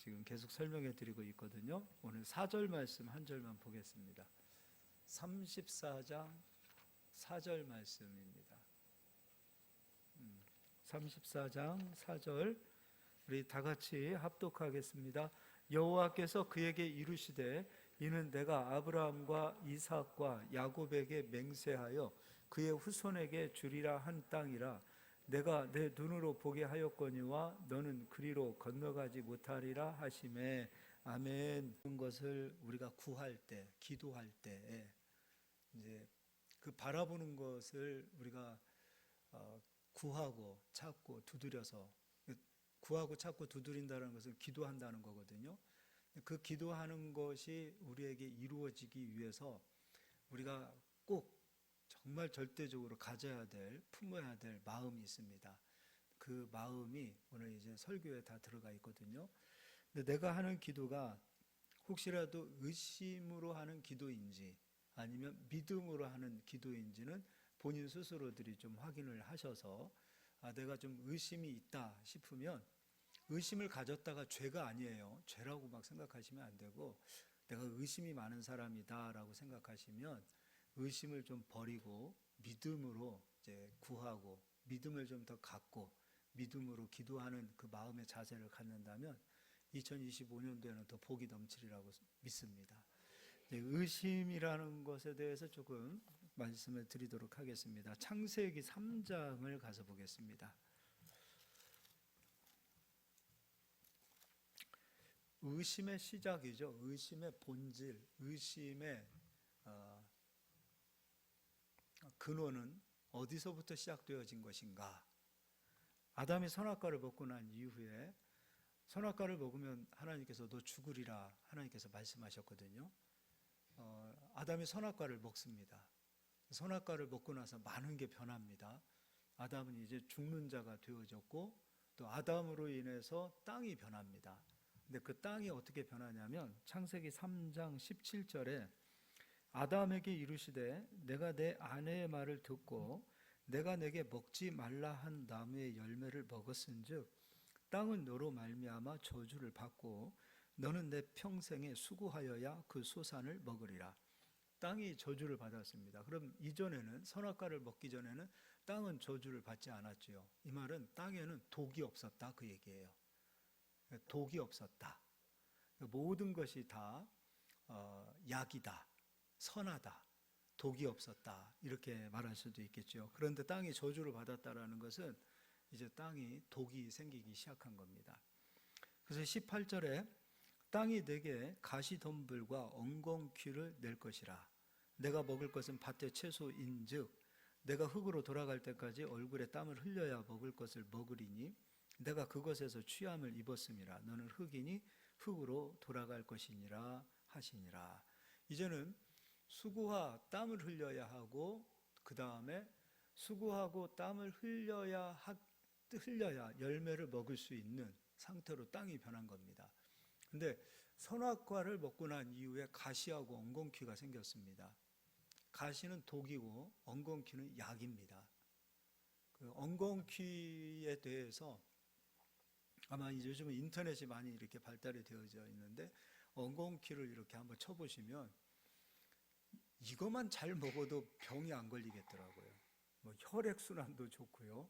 지금 계속 설명해 드리고 있거든요. 오늘 4절 말씀 한 절만 보겠습니다. 34장 4절 말씀입니다. 34장 4절 우리 다 같이 합독하겠습니다. 여호와께서 그에게 이르시되 이는 내가 아브라함과 이삭과 야곱에게 맹세하여 그의 후손에게 주리라 한 땅이라. 내가 내 눈으로 보게 하였거니와 너는 그리로 건너가지 못하리라 하시매. 아멘. 그런 것을 우리가 구할 때, 기도할 때 이제 그 바라보는 것을 우리가 구하고 찾고 두드려서, 구하고 찾고 두드린다는 것은 기도한다는 거거든요. 그 기도하는 것이 우리에게 이루어지기 위해서 우리가 꼭 정말 절대적으로 가져야 될, 품어야 될 마음이 있습니다. 그 마음이 오늘 이제 설교에 다 들어가 있거든요. 근데 내가 하는 기도가 혹시라도 의심으로 하는 기도인지 아니면 믿음으로 하는 기도인지는 본인 스스로들이 좀 확인을 하셔서, 내가 좀 의심이 있다 싶으면, 의심을 가졌다가 죄가 아니에요. 죄라고 막 생각하시면 안 되고, 내가 의심이 많은 사람이다 라고 생각하시면 의심을 좀 버리고 믿음으로 이제 구하고 믿음을 좀 더 갖고 믿음으로 기도하는 그 마음의 자세를 갖는다면 2025년도에는 더 복이 넘치리라고 믿습니다. 의심이라는 것에 대해서 조금 말씀을 드리도록 하겠습니다. 창세기 3장을 가서 보겠습니다. 의심의 시작이죠. 의심의 본질, 의심의 근원은 어디서부터 시작되어진 것인가? 아담이 선악과를 먹고 난 이후에, 선악과를 먹으면 하나님께서 너 죽으리라 하나님께서 말씀하셨거든요. 아담이 선악과를 먹습니다. 선악과를 먹고 나서 많은 게 변합니다. 아담은 이제 죽는 자가 되어졌고, 또 아담으로 인해서 땅이 변합니다. 근데 그 땅이 어떻게 변하냐면 창세기 3장 17절에 아담에게 이르시되 내가 내 아내의 말을 듣고 내가 내게 먹지 말라 한 나무의 열매를 먹었은즉 땅은 너로 말미암아 저주를 받고 너는 내 평생에 수고하여야 그 소산을 먹으리라. 땅이 저주를 받았습니다. 그럼 이전에는, 선악과를 먹기 전에는 땅은 저주를 받지 않았지요. 이 말은 땅에는 독이 없었다 그 얘기예요. 독이 없었다. 모든 것이 다 약이다, 선하다, 독이 없었다 이렇게 말할 수도 있겠죠. 그런데 땅이 저주를 받았다라는 것은 이제 땅이 독이 생기기 시작한 겁니다. 그래서 18절에 땅이 내게 가시덤불과 엉겅퀴를 낼 것이라. 내가 먹을 것은 밭의 채소인즉 내가 흙으로 돌아갈 때까지 얼굴에 땀을 흘려야 먹을 것을 먹으리니 내가 그것에서 취함을 입었음이라. 너는 흙이니 흙으로 돌아갈 것이니라 하시니라. 이제는 수고와 땀을 흘려야 하고, 그 다음에 수고하고 땀을 흘려야 열매를 먹을 수 있는 상태로 땅이 변한 겁니다. 근데 선악과를 먹고 난 이후에 가시하고 엉겅퀴가 생겼습니다. 가시는 독이고 엉겅퀴는 약입니다. 그 엉겅퀴에 대해서 아마 요즘은 인터넷이 많이 이렇게 발달이 되어져 있는데, 엉겅퀴를 이렇게 한번 쳐보시면 이것만 잘 먹어도 병이 안 걸리겠더라고요. 뭐 혈액순환도 좋고요,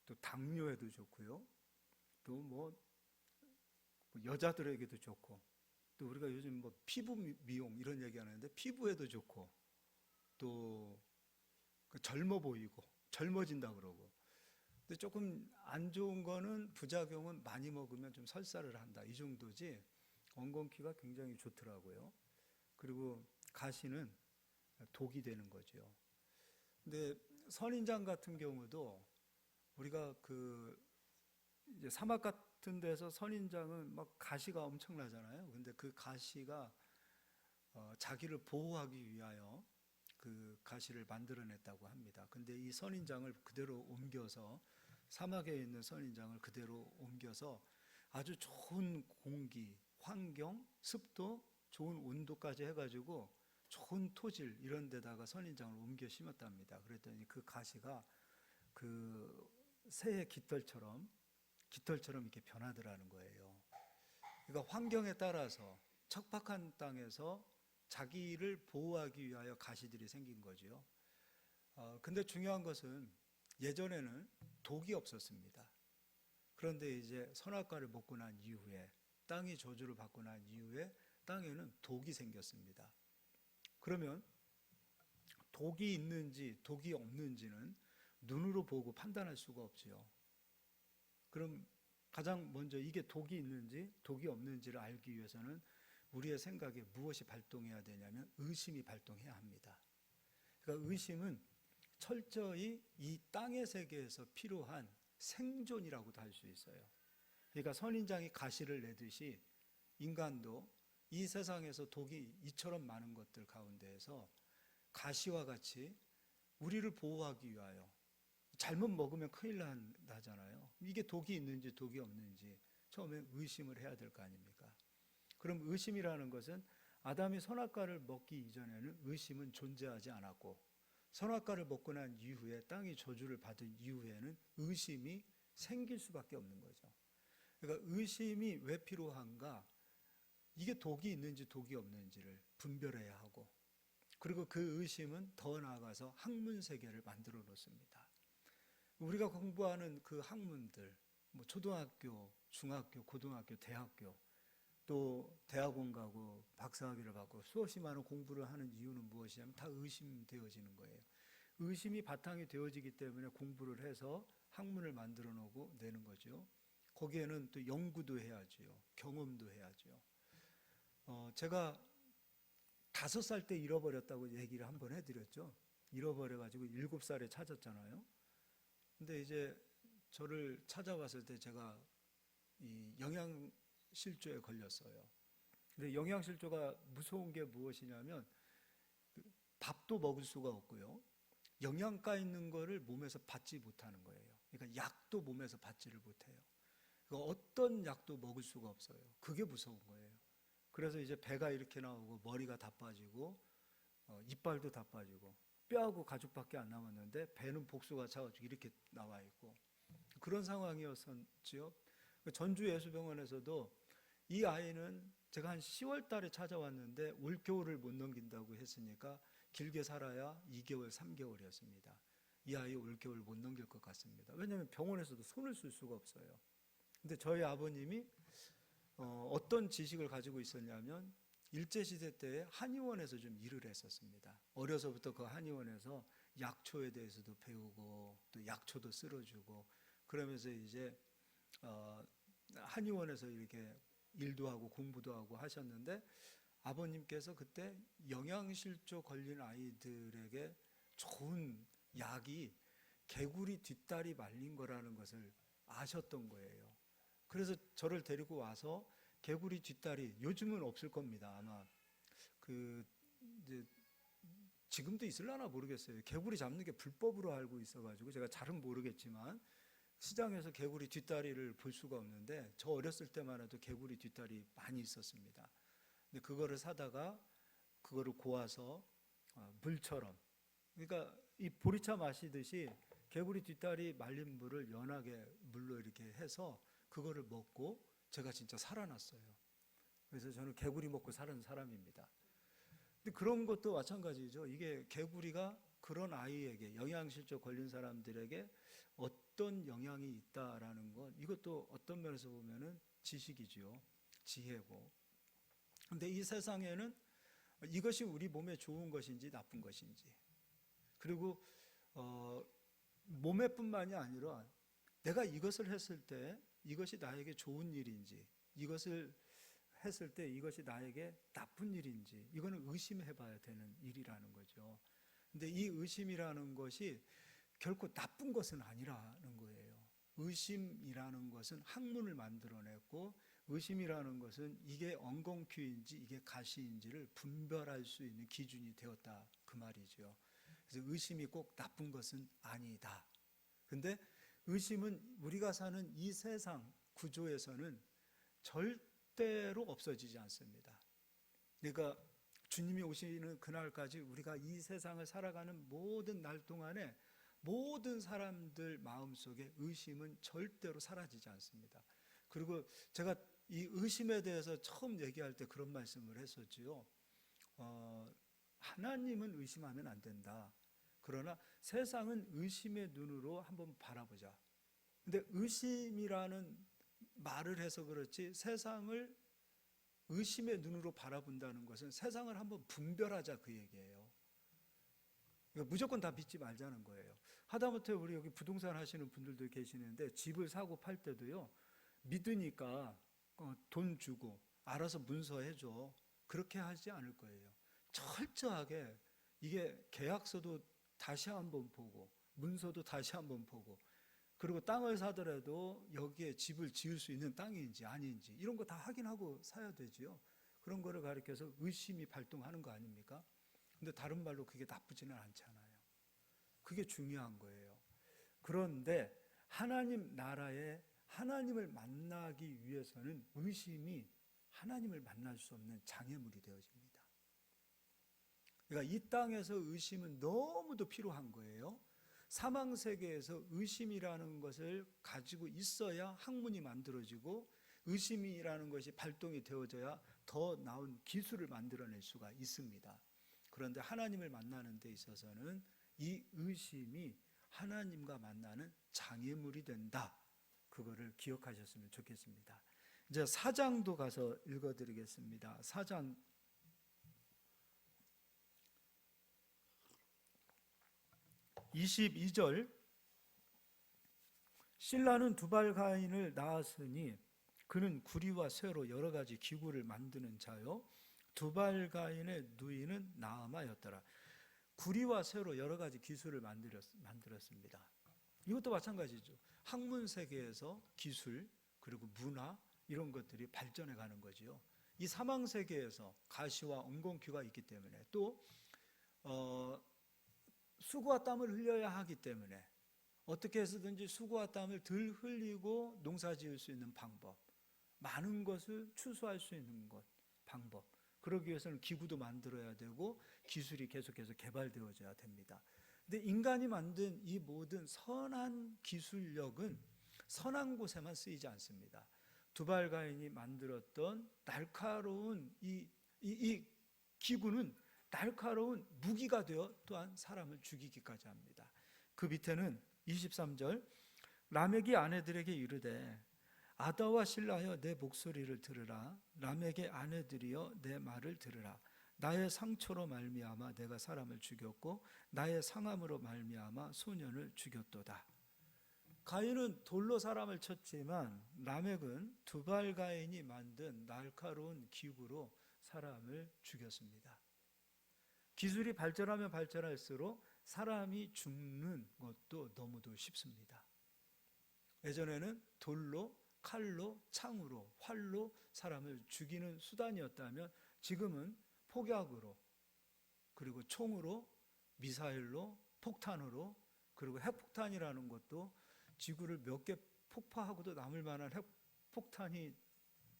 또 당뇨에도 좋고요, 또 뭐 여자들에게도 좋고, 또 우리가 요즘 뭐 피부 미용 이런 얘기 하는데 피부에도 좋고, 또 젊어 보이고 젊어진다 그러고. 근데 조금 안 좋은 거는 부작용은 많이 먹으면 좀 설사를 한다 이 정도지, 엉겅퀴가 굉장히 좋더라고요. 그리고 가시는 독이 되는 거죠. 근데 선인장 같은 경우도 우리가 이제 사막 같은 데서 선인장은 막 가시가 엄청나잖아요. 근데 그 가시가 자기를 보호하기 위하여 그 가시를 만들어냈다고 합니다. 근데 이 선인장을 그대로 옮겨서, 사막에 있는 선인장을 그대로 옮겨서 아주 좋은 공기, 환경, 습도, 좋은 온도까지 해가지고 좋은 토질 이런 데다가 선인장을 옮겨 심었답니다. 그랬더니 그 가시가 그 새의 깃털처럼 이렇게 변하더라는 거예요. 그러니까 환경에 따라서 척박한 땅에서 자기를 보호하기 위하여 가시들이 생긴 거죠. 근데 중요한 것은 예전에는 독이 없었습니다. 그런데 이제 선악과를 먹고 난 이후에, 땅이 저주를 받고 난 이후에 땅에는 독이 생겼습니다. 그러면 독이 있는지 독이 없는지는 눈으로 보고 판단할 수가 없지요. 그럼 가장 먼저 이게 독이 있는지 독이 없는지를 알기 위해서는 우리의 생각에 무엇이 발동해야 되냐면 의심이 발동해야 합니다. 그러니까 의심은 철저히 이 땅의 세계에서 필요한 생존이라고도 할 수 있어요. 그러니까 선인장이 가시를 내듯이 인간도 이 세상에서 독이 이처럼 많은 것들 가운데에서 가시와 같이 우리를 보호하기 위하여, 잘못 먹으면 큰일 나잖아요. 이게 독이 있는지 독이 없는지 처음에 의심을 해야 될 거 아닙니까? 그럼 의심이라는 것은 아담이 선악과를 먹기 이전에는 의심은 존재하지 않았고, 선악과를 먹고 난 이후에 땅이 저주를 받은 이후에는 의심이 생길 수밖에 없는 거죠. 그러니까 의심이 왜 필요한가? 이게 독이 있는지 독이 없는지를 분별해야 하고, 그리고 그 의심은 더 나아가서 학문 세계를 만들어 놓습니다. 우리가 공부하는 그 학문들, 뭐 초등학교, 중학교, 고등학교, 대학교, 또 대학원 가고 박사학위를 받고 수없이 많은 공부를 하는 이유는 무엇이냐면 다 의심되어지는 거예요. 의심이 바탕이 되어지기 때문에 공부를 해서 학문을 만들어 놓고 내는 거죠. 거기에는 또 연구도 해야죠. 경험도 해야죠. 제가 5살 때 잃어버렸다고 얘기를 한번 해드렸죠. 잃어버려가지고 7살에 찾았잖아요. 근데 이제 저를 찾아왔을 때 제가 이 영양실조에 걸렸어요. 근데 영양실조가 무서운 게 무엇이냐면 밥도 먹을 수가 없고요. 영양가 있는 거를 몸에서 받지 못하는 거예요. 그러니까 약도 몸에서 받지를 못해요. 그러니까 어떤 약도 먹을 수가 없어요. 그게 무서운 거예요. 그래서 이제 배가 이렇게 나오고 머리가 다 빠지고 이빨도 다 빠지고 뼈하고 가죽밖에 안 남았는데 배는 복수가 차가지고 이렇게 나와 있고 그런 상황이었었지요. 전주 예수병원에서도 이 아이는 제가 한 10월 달에 찾아왔는데 올겨울을 못 넘긴다고 했으니까 길게 살아야 2개월, 3개월이었습니다. 이 아이 올겨울 못 넘길 것 같습니다. 왜냐하면 병원에서도 손을 쓸 수가 없어요. 근데 저희 아버님이 어떤 지식을 가지고 있었냐면 일제시대 때 한의원에서 좀 일을 했었습니다. 어려서부터 그 한의원에서 약초에 대해서도 배우고 또 약초도 쓸어주고 그러면서 이제 한의원에서 이렇게 일도 하고 공부도 하고 하셨는데 아버님께서 그때 영양실조 걸린 아이들에게 좋은 약이 개구리 뒷다리 말린 거라는 것을 아셨던 거예요. 그래서 저를 데리고 와서 개구리 뒷다리, 요즘은 없을 겁니다. 아마 이제 지금도 있을라나 모르겠어요. 개구리 잡는 게 불법으로 알고 있어가지고 제가 잘은 모르겠지만 시장에서 개구리 뒷다리를 볼 수가 없는데 저 어렸을 때만 해도 개구리 뒷다리 많이 있었습니다. 근데 그거를 사다가 그거를 고아서 물처럼, 그러니까 이 보리차 마시듯이 개구리 뒷다리 말린 물을 연하게 물로 이렇게 해서 그거를 먹고 제가 진짜 살아났어요. 그래서 저는 개구리 먹고 사는 사람입니다. 근데 그런 것도 마찬가지죠. 이게 개구리가 그런 아이에게 영양실조 걸린 사람들에게 어떤 영향이 있다라는 것, 이것도 어떤 면에서 보면은 지식이지요. 지혜고. 근데 이 세상에는 이것이 우리 몸에 좋은 것인지 나쁜 것인지, 그리고 몸에뿐만이 아니라 내가 이것을 했을 때 이것이 나에게 좋은 일인지, 이것을 했을 때 이것이 나에게 나쁜 일인지, 이거는 의심해 봐야 되는 일이라는 거죠. 근데 이 의심이라는 것이 결코 나쁜 것은 아니라는 거예요. 의심이라는 것은 학문을 만들어냈고, 의심이라는 것은 이게 엉겅퀴인지 이게 가시인지를 분별할 수 있는 기준이 되었다, 그 말이죠. 그래서 의심이 꼭 나쁜 것은 아니다. 근데 의심은 우리가 사는 이 세상 구조에서는 절대로 없어지지 않습니다. 그러니까 주님이 오시는 그날까지 우리가 이 세상을 살아가는 모든 날 동안에 모든 사람들 마음속에 의심은 절대로 사라지지 않습니다. 그리고 제가 이 의심에 대해서 처음 얘기할 때 그런 말씀을 했었지요. 하나님은 의심하면 안 된다. 그러나 세상은 의심의 눈으로 한번 바라보자. 근데 의심이라는 말을 해서 그렇지 세상을 의심의 눈으로 바라본다는 것은 세상을 한번 분별하자 그 얘기예요. 그러니까 무조건 다 믿지 말자는 거예요. 하다못해 우리 여기 부동산 하시는 분들도 계시는데 집을 사고 팔 때도요. 믿으니까 돈 주고 알아서 문서해줘. 그렇게 하지 않을 거예요. 철저하게 이게 계약서도 다시 한번 보고 문서도 다시 한번 보고 그리고 땅을 사더라도 여기에 집을 지을 수 있는 땅인지 아닌지 이런 거 다 확인하고 사야 되지요. 그런 거를 가리켜서 의심이 발동하는 거 아닙니까? 근데 다른 말로 그게 나쁘지는 않잖아요. 그게 중요한 거예요. 그런데 하나님 나라에 하나님을 만나기 위해서는 의심이 하나님을 만날 수 없는 장애물이 되어집니다. 그러니까 이 땅에서 의심은 너무도 필요한 거예요. 사망 세계에서 의심이라는 것을 가지고 있어야 학문이 만들어지고 의심이라는 것이 발동이 되어져야 더 나은 기술을 만들어낼 수가 있습니다. 그런데 하나님을 만나는 데 있어서는 이 의심이 하나님과 만나는 장애물이 된다. 그거를 기억하셨으면 좋겠습니다. 이제 4장도 가서 읽어드리겠습니다. 4장 22절 실라는 두발가인을 낳았으니 그는 구리와 쇠로 여러 가지 기구를 만드는 자요 두발가인의 누이는 나아마였더라. 구리와 쇠로 여러 가지 기술을 만들었습니다. 이것도 마찬가지죠. 학문 세계에서 기술 그리고 문화 이런 것들이 발전해 가는 거지요. 이 사망 세계에서 가시와 엉겅퀴가 있기 때문에 또 수고와 땀을 흘려야 하기 때문에 어떻게 해서든지 수고와 땀을 덜 흘리고 농사 지을 수 있는 방법, 많은 것을 추수할 수 있는 방법, 그러기 위해서는 기구도 만들어야 되고 기술이 계속해서 개발되어져야 됩니다. 근데 인간이 만든 이 모든 선한 기술력은 선한 곳에만 쓰이지 않습니다. 두발가인이 만들었던 날카로운 이 기구는 날카로운 무기가 되어 또한 사람을 죽이기까지 합니다. 그 밑에는 23절 라멕이 아내들에게 이르되 아다와 실라여 내 목소리를 들으라. 라멕의 아내들이여 내 말을 들으라. 나의 상처로 말미암아 내가 사람을 죽였고 나의 상함으로 말미암아 소년을 죽였도다. 가인은 돌로 사람을 쳤지만 라멕은 두발가인이 만든 날카로운 기구로 사람을 죽였습니다. 기술이 발전하면 발전할수록 사람이 죽는 것도 너무도 쉽습니다. 예전에는 돌로, 칼로, 창으로, 활로 사람을 죽이는 수단이었다면 지금은 폭약으로 그리고 총으로, 미사일로, 폭탄으로 그리고 핵폭탄이라는 것도 지구를 몇 개 폭파하고도 남을 만한 핵폭탄이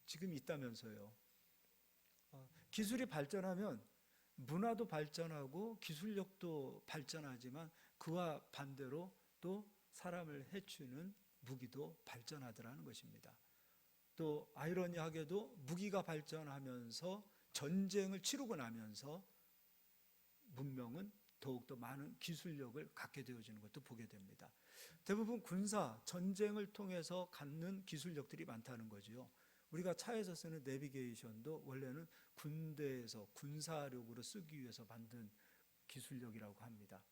지금 있다면서요. 기술이 발전하면 문화도 발전하고 기술력도 발전하지만 그와 반대로 또 사람을 해치는 무기도 발전하더라는 것입니다. 또 아이러니하게도 무기가 발전하면서 전쟁을 치르고 나면서 문명은 더욱더 많은 기술력을 갖게 되어지는 것도 보게 됩니다. 대부분 군사, 전쟁을 통해서 갖는 기술력들이 많다는 거지요. 우리가 차에서 쓰는 내비게이션도 원래는 군대에서 군사력으로 쓰기 위해서 만든 기술력이라고 합니다.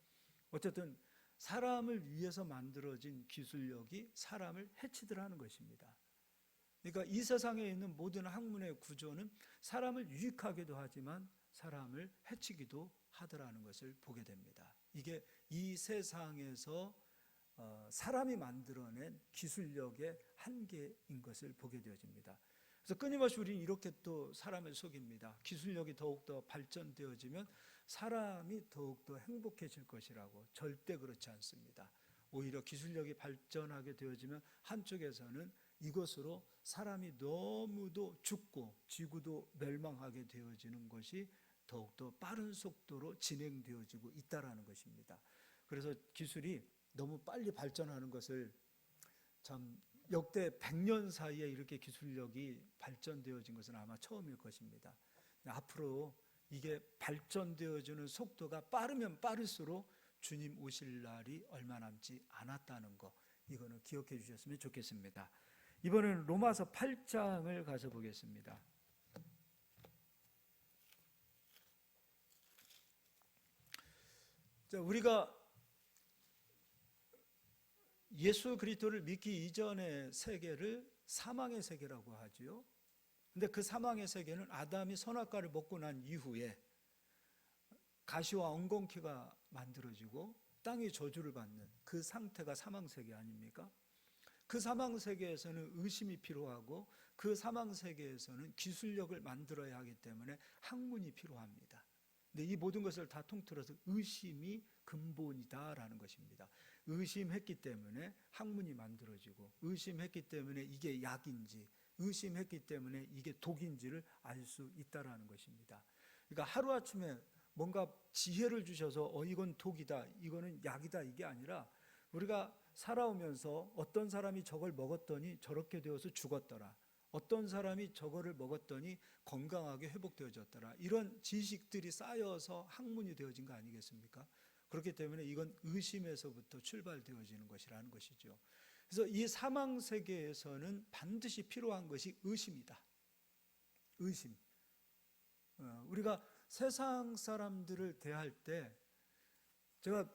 어쨌든 사람을 위해서 만들어진 기술력이 사람을 해치더라는 것입니다. 그러니까 이 세상에 있는 모든 학문의 구조는 사람을 유익하기도 하지만 사람을 해치기도 하더라는 것을 보게 됩니다. 이게 이 세상에서 사람이 만들어낸 기술력의 한계인 것을 보게 되어집니다. 그래서 끊임없이 우리는 이렇게 또 사람을 속입니다. 기술력이 더욱더 발전되어지면 사람이 더욱더 행복해질 것이라고. 절대 그렇지 않습니다. 오히려 기술력이 발전하게 되어지면 한쪽에서는 이것으로 사람이 너무도 죽고 지구도 멸망하게 되어지는 것이 더욱더 빠른 속도로 진행되어지고 있다는 것입니다. 그래서 기술이 너무 빨리 발전하는 것을 참 역대 100년 사이에 이렇게 기술력이 발전되어진 것은 아마 처음일 것입니다. 앞으로 이게 발전되어지는 속도가 빠르면 빠를수록 주님 오실 날이 얼마 남지 않았다는 거, 이거는 기억해 주셨으면 좋겠습니다. 이번에는 로마서 8장을 가서 보겠습니다. 자, 우리가 예수 그리스도를 믿기 이전의 세계를 사망의 세계라고 하지요. 근데 그 사망의 세계는 아담이 선악과를 먹고 난 이후에 가시와 엉겅퀴가 만들어지고 땅이 저주를 받는 그 상태가 사망 세계 아닙니까? 그 사망 세계에서는 의심이 필요하고 그 사망 세계에서는 기술력을 만들어야 하기 때문에 학문이 필요합니다. 근데 이 모든 것을 다 통틀어서 의심이 근본이다라는 것입니다. 의심했기 때문에 학문이 만들어지고, 의심했기 때문에 이게 약인지, 의심했기 때문에 이게 독인지를 알 수 있다라는 것입니다. 그러니까 하루아침에 뭔가 지혜를 주셔서 이건 독이다, 이거는 약이다, 이게 아니라 우리가 살아오면서 어떤 사람이 저걸 먹었더니 저렇게 되어서 죽었더라, 어떤 사람이 저거를 먹었더니 건강하게 회복되어졌더라, 이런 지식들이 쌓여서 학문이 되어진 거 아니겠습니까? 그렇기 때문에 이건 의심에서부터 출발되어지는 것이라는 것이죠. 그래서 이 사망 세계에서는 반드시 필요한 것이 의심이다. 의심. 우리가 세상 사람들을 대할 때, 제가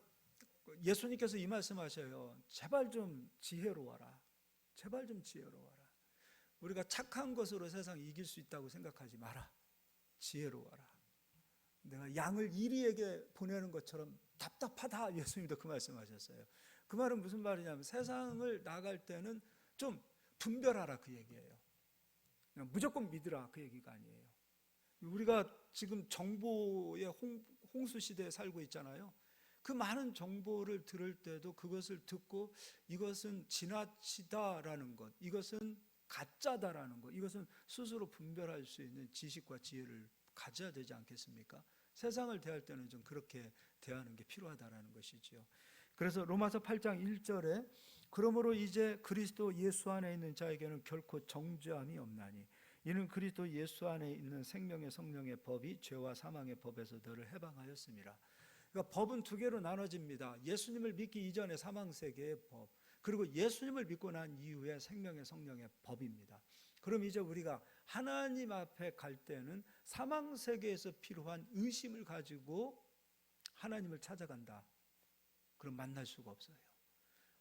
예수님께서 이 말씀하셔요. 제발 좀 지혜로워라. 제발 좀 지혜로워라. 우리가 착한 것으로 세상 이길 수 있다고 생각하지 마라. 지혜로워라. 내가 양을 이리에게 보내는 것처럼 답답하다. 예수님도 그 말씀하셨어요. 그 말은 무슨 말이냐면 세상을 나갈 때는 좀 분별하라, 그 얘기예요. 그냥 무조건 믿으라, 그 얘기가 아니에요. 우리가 지금 정보의 홍수 시대에 살고 있잖아요. 그 많은 정보를 들을 때도 그것을 듣고 이것은 지나치다라는 것, 이것은 가짜다라는 것, 이것은 스스로 분별할 수 있는 지식과 지혜를 가져야 되지 않겠습니까? 세상을 대할 때는 좀 그렇게 대하는 게 필요하다라는 것이지요. 그래서 로마서 8장 1절에 그러므로 이제 그리스도 예수 안에 있는 자에게는 결코 정죄함이 없나니 이는 그리스도 예수 안에 있는 생명의 성령의 법이 죄와 사망의 법에서 너를 해방하였습니다. 그러니까 법은 두 개로 나눠집니다. 예수님을 믿기 이전의 사망 세계의 법, 그리고 예수님을 믿고 난 이후에 생명의 성령의 법입니다. 그럼 이제 우리가 하나님 앞에 갈 때는 사망 세계에서 필요한 의심을 가지고 하나님을 찾아간다. 그럼 만날 수가 없어요.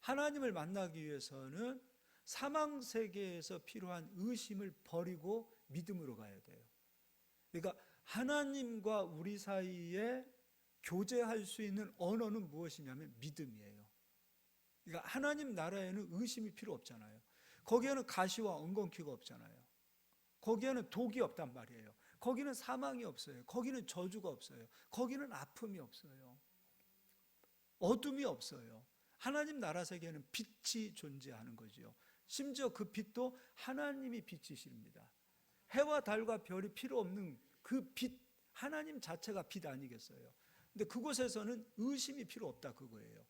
하나님을 만나기 위해서는 사망 세계에서 필요한 의심을 버리고 믿음으로 가야 돼요. 그러니까 하나님과 우리 사이에 교제할 수 있는 언어는 무엇이냐면 믿음이에요. 그러니까 하나님 나라에는 의심이 필요 없잖아요. 거기에는 가시와 엉겅퀴가 없잖아요. 거기에는 독이 없단 말이에요. 거기는 사망이 없어요. 거기는 저주가 없어요. 거기는 아픔이 없어요. 어둠이 없어요. 하나님 나라 세계에는 빛이 존재하는 거죠. 심지어 그 빛도 하나님이 빛이십니다. 해와 달과 별이 필요 없는 그 빛, 하나님 자체가 빛 아니겠어요? 근데 그곳에서는 의심이 필요 없다, 그거예요.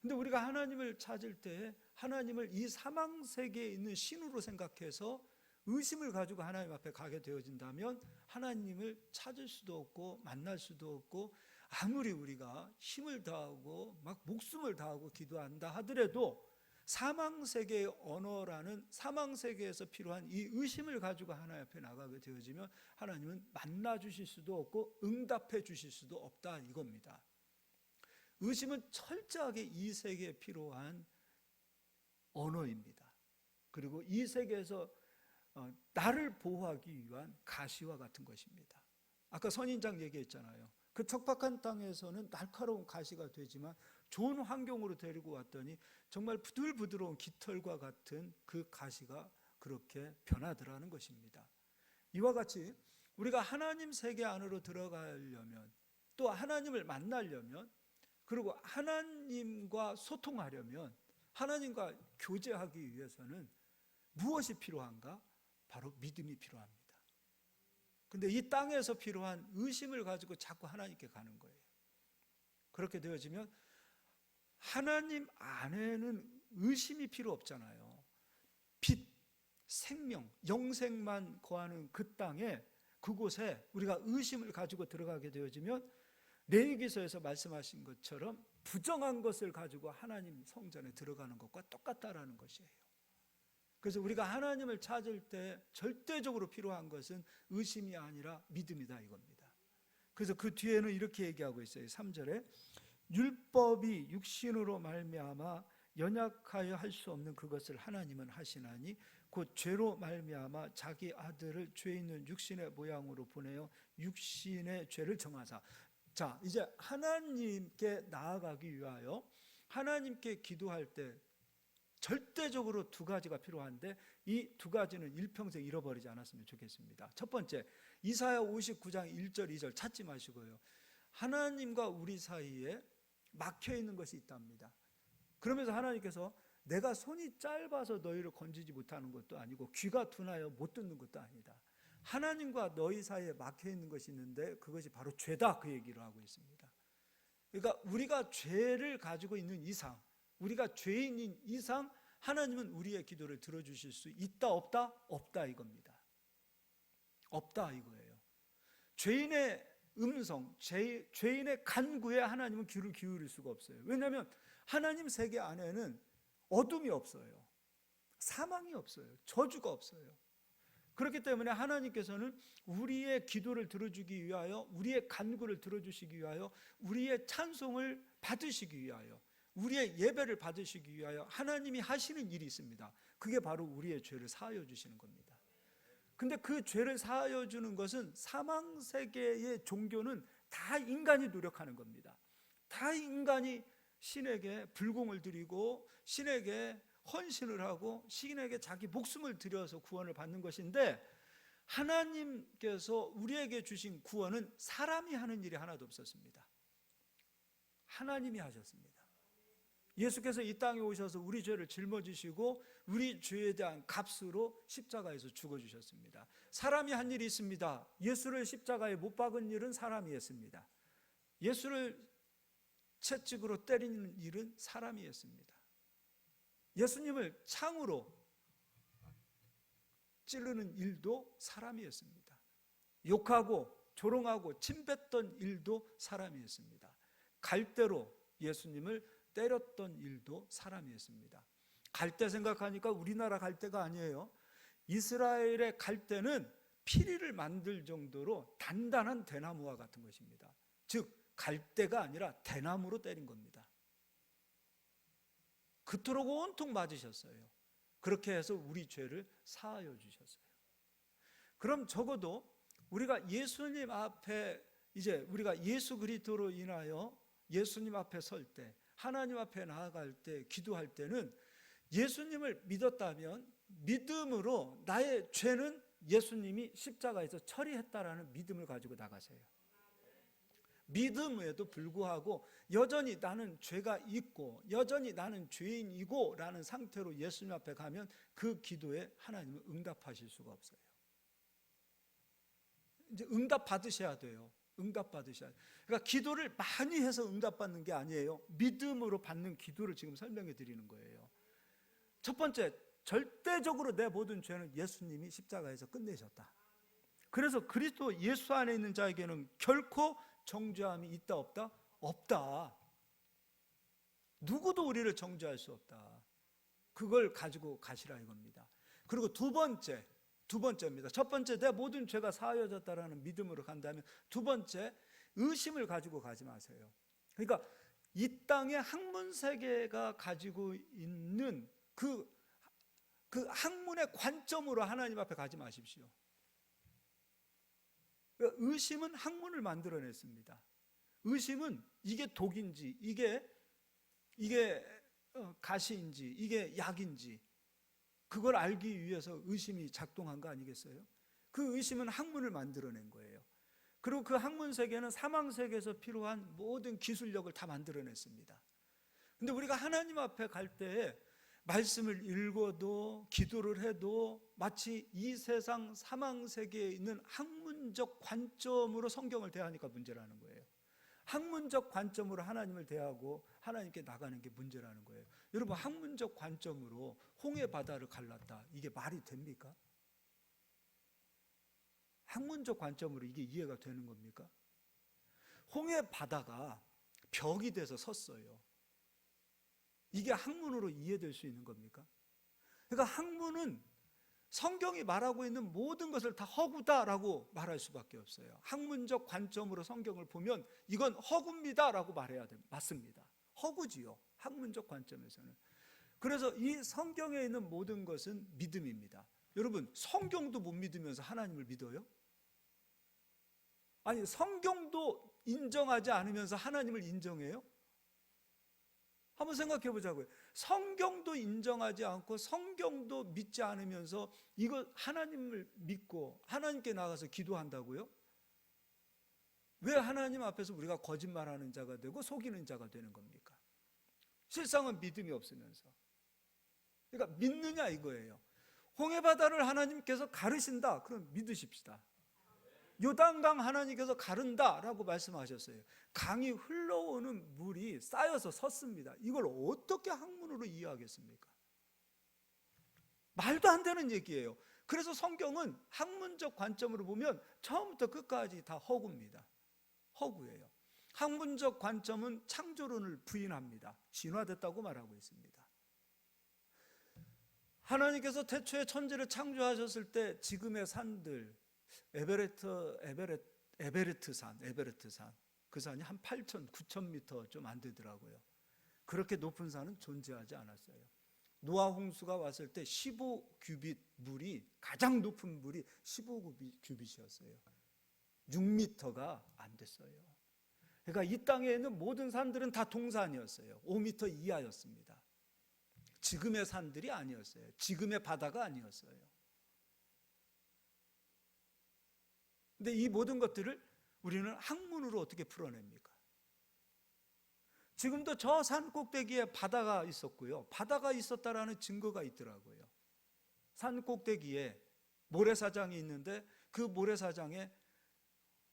근데 우리가 하나님을 찾을 때 하나님을 이 사망 세계에 있는 신으로 생각해서 의심을 가지고 하나님 앞에 가게 되어진다면 하나님을 찾을 수도 없고 만날 수도 없고, 아무리 우리가 힘을 다하고 막 목숨을 다하고 기도한다 하더라도 사망 세계의 언어라는 사망 세계에서 필요한 이 의심을 가지고 하나님 앞에 나가게 되어지면 하나님은 만나 주실 수도 없고 응답해 주실 수도 없다, 이겁니다. 의심은 철저하게 이 세계에 필요한 언어입니다. 그리고 이 세계에서 나를 보호하기 위한 가시와 같은 것입니다. 아까 선인장 얘기했잖아요. 그 척박한 땅에서는 날카로운 가시가 되지만 좋은 환경으로 데리고 왔더니 정말 부들부드러운 깃털과 같은 그 가시가 그렇게 변하더라는 것입니다. 이와 같이 우리가 하나님 세계 안으로 들어가려면, 또 하나님을 만나려면, 그리고 하나님과 소통하려면, 하나님과 교제하기 위해서는 무엇이 필요한가? 바로 믿음이 필요합니다. 근데 이 땅에서 필요한 의심을 가지고 자꾸 하나님께 가는 거예요. 그렇게 되어지면 하나님 안에는 의심이 필요 없잖아요. 생명, 영생만 거하는 그 땅에, 그곳에 우리가 의심을 가지고 들어가게 되어지면 레위기서에서 말씀하신 것처럼 부정한 것을 가지고 하나님 성전에 들어가는 것과 똑같다라는 것이에요. 그래서 우리가 하나님을 찾을 때 절대적으로 필요한 것은 의심이 아니라 믿음이다 이겁니다. 그래서 그 뒤에는 이렇게 얘기하고 있어요. 3절에 율법이 육신으로 말미암아 연약하여 할 수 없는 그것을 하나님은 하시나니 곧 죄로 말미암아 자기 아들을 죄 있는 육신의 모양으로 보내어 육신의 죄를 정하사. 자, 이제 하나님께 나아가기 위하여 하나님께 기도할 때 절대적으로 두 가지가 필요한데 이 두 가지는 일평생 잃어버리지 않았으면 좋겠습니다. 첫 번째, 이사야 59장 1절 2절 찾지 마시고요, 하나님과 우리 사이에 막혀있는 것이 있답니다. 그러면서 하나님께서 내가 손이 짧아서 너희를 건지지 못하는 것도 아니고 귀가 둔하여 못 듣는 것도 아니다. 하나님과 너희 사이에 막혀있는 것이 있는데 그것이 바로 죄다, 그 얘기를 하고 있습니다. 그러니까 우리가 죄를 가지고 있는 이상, 우리가 죄인인 이상 하나님은 우리의 기도를 들어주실 수 있다 없다? 없다 이겁니다. 없다 이거예요. 죄인의 음성, 죄인의 간구에 하나님은 귀를 기울일 수가 없어요. 왜냐하면 하나님 세계 안에는 어둠이 없어요. 사망이 없어요. 저주가 없어요. 그렇기 때문에 하나님께서는 우리의 기도를 들어주기 위하여, 우리의 간구를 들어주시기 위하여, 우리의 찬송을 받으시기 위하여, 우리의 예배를 받으시기 위하여 하나님이 하시는 일이 있습니다. 그게 바로 우리의 죄를 사하여 주시는 겁니다. 근데 그 죄를 사하여 주는 것은 사망 세계의 종교는 다 인간이 노력하는 겁니다. 다 인간이 신에게 불공을 드리고 신에게 헌신을 하고 신에게 자기 목숨을 들여서 구원을 받는 것인데, 하나님께서 우리에게 주신 구원은 사람이 하는 일이 하나도 없었습니다. 하나님이 하셨습니다. 예수께서 이 땅에 오셔서 우리 죄를 짊어지시고 우리 죄에 대한 값으로 십자가에서 죽어주셨습니다. 사람이 한 일이 있습니다. 예수를 십자가에 못 박은 일은 사람이 했습니다. 예수를 채찍으로 때리는 일은 사람이 했습니다. 예수님을 창으로 찌르는 일도 사람이 했습니다. 욕하고 조롱하고 침뱉던 일도 사람이 했습니다. 갈대로 예수님을 때렸던 일도 사람이 했습니다. 갈대 생각하니까 우리나라 갈대가 아니에요. 이스라엘의 갈대는 피리를 만들 정도로 단단한 대나무와 같은 것입니다. 즉 갈대가 아니라 대나무로 때린 겁니다. 그토록 온통 맞으셨어요. 그렇게 해서 우리 죄를 사하여 주셨어요. 그럼 적어도 우리가 예수님 앞에, 이제 우리가 예수 그리스도로 인하여 예수님 앞에 설 때, 하나님 앞에 나아갈 때, 기도할 때는 예수님을 믿었다면 믿음으로 나의 죄는 예수님이 십자가에서 처리했다라는 믿음을 가지고 나가세요. 믿음에도 불구하고 여전히 나는 죄가 있고 여전히 나는 죄인이고 라는 상태로 예수님 앞에 가면 그 기도에 하나님은 응답하실 수가 없어요. 이제 응답 받으셔야 돼요. 응답 받으셔야 돼요. 그러니까 기도를 많이 해서 응답 받는 게 아니에요. 믿음으로 받는 기도를 지금 설명해 드리는 거예요. 첫 번째, 절대적으로 내 모든 죄는 예수님이 십자가에서 끝내셨다. 그래서 그리스도 예수 안에 있는 자에게는 결코 정죄함이 있다 없다? 없다. 누구도 우리를 정죄할 수 없다. 그걸 가지고 가시라 이겁니다. 그리고 두 번째입니다. 첫 번째, 내 모든 죄가 사하여졌다라는 믿음으로 간다면, 두 번째, 의심을 가지고 가지 마세요. 그러니까 이 땅의 학문 세계가 가지고 있는 그 학문의 관점으로 하나님 앞에 가지 마십시오. 의심은 학문을 만들어냈습니다. 의심은 이게 독인지, 이게 가시인지, 이게 약인지, 그걸 알기 위해서 의심이 작동한 거 아니겠어요? 그 의심은 학문을 만들어낸 거예요. 그리고 그 학문 세계는 사망 세계에서 필요한 모든 기술력을 다 만들어냈습니다. 근데 우리가 하나님 앞에 갈 때에 말씀을 읽어도 기도를 해도 마치 이 세상 사망 세계에 있는 학문적 관점으로 성경을 대하니까 문제라는 거예요. 학문적 관점으로 하나님을 대하고 하나님께 나가는 게 문제라는 거예요. 여러분, 학문적 관점으로 홍해 바다를 갈랐다, 이게 말이 됩니까? 학문적 관점으로 이게 이해가 되는 겁니까? 홍해 바다가 벽이 돼서 섰어요. 이게 학문으로 이해될 수 있는 겁니까? 그러니까 학문은 성경이 말하고 있는 모든 것을 다 허구다라고 말할 수밖에 없어요. 학문적 관점으로 성경을 보면 이건 허구입니다라고 말해야 됩니다. 맞습니다. 허구지요, 학문적 관점에서는. 그래서 이 성경에 있는 모든 것은 믿음입니다. 여러분, 성경도 못 믿으면서 하나님을 믿어요? 아니, 성경도 인정하지 않으면서 하나님을 인정해요? 한번 생각해 보자고요. 성경도 인정하지 않고 성경도 믿지 않으면서 이거 하나님을 믿고 하나님께 나가서 기도한다고요? 왜 하나님 앞에서 우리가 거짓말하는 자가 되고 속이는 자가 되는 겁니까? 실상은 믿음이 없으면서. 그러니까 믿느냐 이거예요. 홍해바다를 하나님께서 가르신다, 그럼 믿으십시다. 요단강 하나님께서 가른다라고 말씀하셨어요. 강이 흘러오는 물이 쌓여서 섰습니다. 이걸 어떻게 학문으로 이해하겠습니까? 말도 안 되는 얘기예요. 그래서 성경은 학문적 관점으로 보면 처음부터 끝까지 다 허구입니다. 허구예요. 학문적 관점은 창조론을 부인합니다. 진화됐다고 말하고 있습니다. 하나님께서 태초에 천지를 창조하셨을 때 지금의 산들, 에베레트산, 그 산이 한 8,000, 9,000m 좀 안 되더라고요. 그렇게 높은 산은 존재하지 않았어요. 노아 홍수가 왔을 때 15규빗 물이, 가장 높은 물이 15규빗이었어요. 6m가 안 됐어요. 그러니까 이 땅에 있는 모든 산들은 다 동산이었어요. 5m 이하였습니다. 지금의 산들이 아니었어요. 지금의 바다가 아니었어요. 근데 이 모든 것들을 우리는 학문으로 어떻게 풀어냅니까? 지금도 저 산 꼭대기에 바다가 있었고요. 바다가 있었다라는 증거가 있더라고요. 산 꼭대기에 모래사장이 있는데 그 모래사장에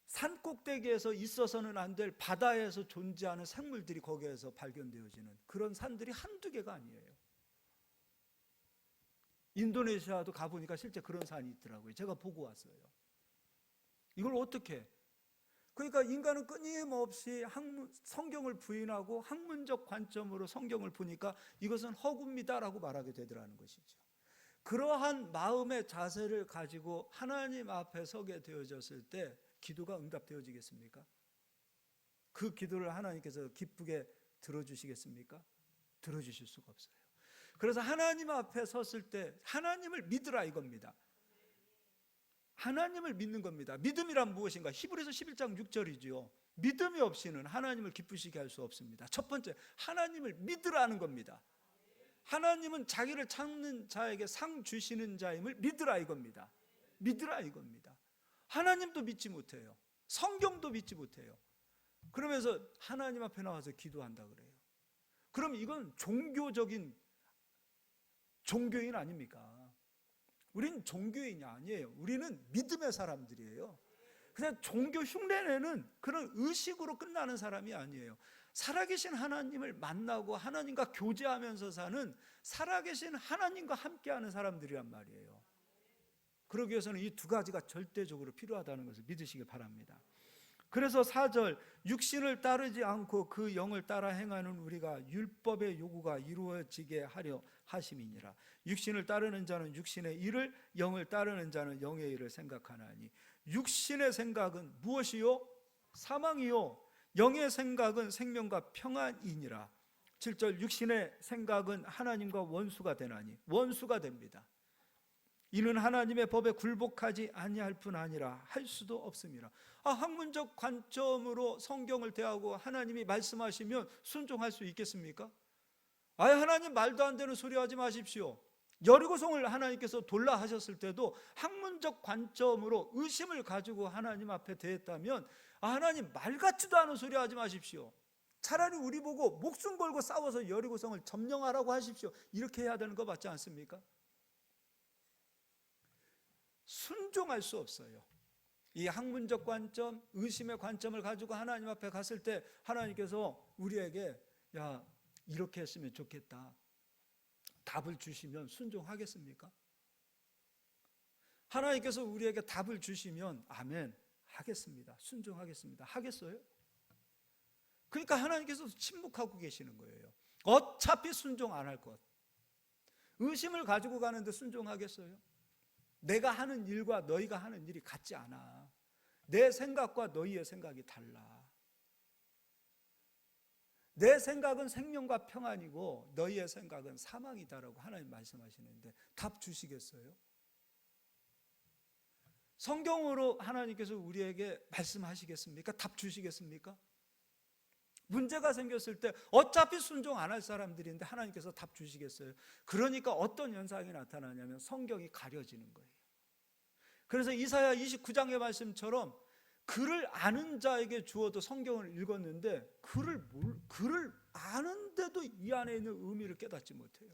산 꼭대기에서 있어서는 안 될 바다에서 존재하는 생물들이 거기에서 발견되어지는 그런 산들이 한두 개가 아니에요. 인도네시아도 가보니까 실제 그런 산이 있더라고요. 제가 보고 왔어요. 이걸 어떻게? 그러니까 인간은 끊임없이 성경을 부인하고 학문적 관점으로 성경을 보니까 이것은 허구입니다라고 말하게 되더라는 것이죠. 그러한 마음의 자세를 가지고 하나님 앞에 서게 되어졌을 때 기도가 응답되어지겠습니까? 그 기도를 하나님께서 기쁘게 들어주시겠습니까? 들어주실 수가 없어요. 그래서 하나님 앞에 섰을 때 하나님을 믿으라 이겁니다. 하나님을 믿는 겁니다. 믿음이란 무엇인가? 히브리서 11장 6절이지요. 믿음이 없이는 하나님을 기쁘시게 할 수 없습니다. 첫 번째, 하나님을 믿으라는 겁니다. 하나님은 자기를 찾는 자에게 상 주시는 자임을 믿으라 이겁니다. 믿으라 이겁니다. 하나님도 믿지 못해요. 성경도 믿지 못해요. 그러면서 하나님 앞에 나와서 기도한다 그래요. 그럼 이건 종교적인 종교인 아닙니까? 우린 종교인이 아니에요. 우리는 믿음의 사람들이에요. 그냥 종교 흉내내는 그런 의식으로 끝나는 사람이 아니에요. 살아계신 하나님을 만나고 하나님과 교제하면서 사는 살아계신 하나님과 함께하는 사람들이란 말이에요. 그러기 위해서는 이 두 가지가 절대적으로 필요하다는 것을 믿으시길 바랍니다. 그래서 4절, 육신을 따르지 않고 그 영을 따라 행하는 우리가 율법의 요구가 이루어지게 하려 하심이니라. 육신을 따르는 자는 육신의 일을, 영을 따르는 자는 영의 일을 생각하나니. 육신의 생각은 무엇이요? 사망이요. 영의 생각은 생명과 평안이니라. 7절, 육신의 생각은 하나님과 원수가 되나니. 원수가 됩니다. 이는 하나님의 법에 굴복하지 아니할 뿐 아니라 할 수도 없습니다. 학문적 관점으로 성경을 대하고 하나님이 말씀하시면 순종할 수 있겠습니까? 하나님 말도 안 되는 소리 하지 마십시오. 여리고성을 하나님께서 돌라 하셨을 때도 학문적 관점으로 의심을 가지고 하나님 앞에 대했다면 하나님 말 같지도 않은 소리 하지 마십시오. 차라리 우리 보고 목숨 걸고 싸워서 여리고성을 점령하라고 하십시오. 이렇게 해야 되는 거 맞지 않습니까? 순종할 수 없어요. 이 학문적 관점, 의심의 관점을 가지고 하나님 앞에 갔을 때 하나님께서 우리에게 야, 이렇게 했으면 좋겠다, 답을 주시면 순종하겠습니까? 하나님께서 우리에게 답을 주시면 아멘 하겠습니다, 순종하겠습니다 하겠어요? 그러니까 하나님께서 침묵하고 계시는 거예요. 어차피 순종 안 할 것. 의심을 가지고 가는데 순종하겠어요? 내가 하는 일과 너희가 하는 일이 같지 않아. 내 생각과 너희의 생각이 달라. 내 생각은 생명과 평안이고 너희의 생각은 사망이다라고 하나님 말씀하시는데 답 주시겠어요? 성경으로 하나님께서 우리에게 말씀하시겠습니까? 답 주시겠습니까? 문제가 생겼을 때 어차피 순종 안 할 사람들인데 하나님께서 답 주시겠어요? 그러니까 어떤 현상이 나타나냐면 성경이 가려지는 거예요. 그래서 이사야 29장의 말씀처럼 글을 아는 자에게 주어도 성경을 읽었는데 글을 아는데도 이 안에 있는 의미를 깨닫지 못해요.